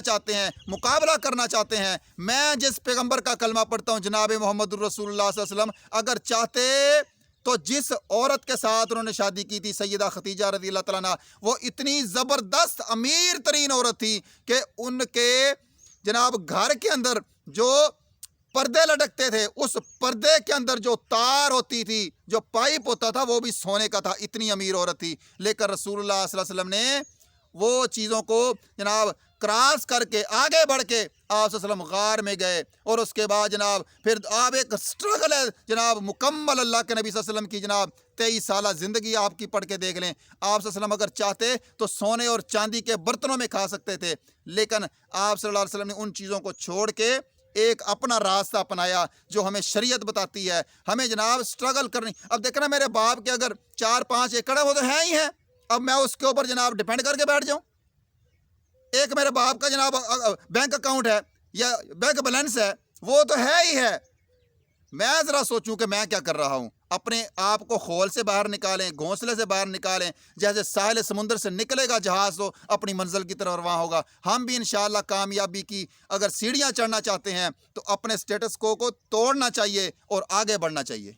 चाहते हैं, मुकाबला करना चाहते हैं। मैं जिस पैगंबर का कलमा पढ़ता हूँ जनाब मोहम्मद रसूलुल्लाह सल्लल्लाहु अलैहि वसल्लम, अगर चाहते तो जिस औरत के साथ उन्होंने शादी की थी सैयदा खदीजा रज़ी अल्लाह तआला अन्हा, वो इतनी ज़बरदस्त अमीर तरीन औरत थी कि उनके जनाब घर के अंदर जो पर्दे लटकते थे, उस पर्दे के अंदर जो तार होती थी, जो पाइप होता था, वो भी सोने का था। इतनी अमीर औरत थी। लेकर रसूलुल्लाह सल्लल्लाहु अलैहि वसल्लम ने वो चीज़ों को जनाब क्रॉस करके आगे बढ़ के आप वसल्लम गार में गए। और उसके बाद जनाब फिर आप एक स्ट्रगल है जनाब मुकम्मल अल्लाह के नबी सल्लल्लाहु अलैहि वसल्लम की जनाब 23 साल ज़िंदगी आपकी पढ़ के देख लें। आप वसल्लम अगर चाहते तो सोने और चांदी के बर्तनों में खा सकते थे, लेकिन आप सल्लल्लाहु अलैहि वसल्लम ने उन चीज़ों को छोड़ के एक अपना रास्ता अपनाया जो हमें शरीयत बताती है। हमें जनाब स्ट्रगल करनी। अब देखना, मेरे बाप के अगर 4-5 एकड़ है, वो तो है ही है। अब मैं उसके ऊपर जनाब डिपेंड करके बैठ जाऊं? एक मेरे बाप का जनाब बैंक अकाउंट है या बैंक बैलेंस है, वो तो है ही है। मैं जरा सोचूं कि मैं क्या कर रहा हूं। अपने आप को खोल से बाहर निकालें, घोंसले से बाहर निकालें। जैसे साहिल समुंदर से निकलेगा जहाज तो अपनी मंजिल की तरफ रवाना होगा। हम भी इंशाअल्लाह कामयाबी की अगर सीढ़ियां चढ़ना चाहते हैं तो अपने स्टेटस को तोड़ना चाहिए और आगे बढ़ना चाहिए।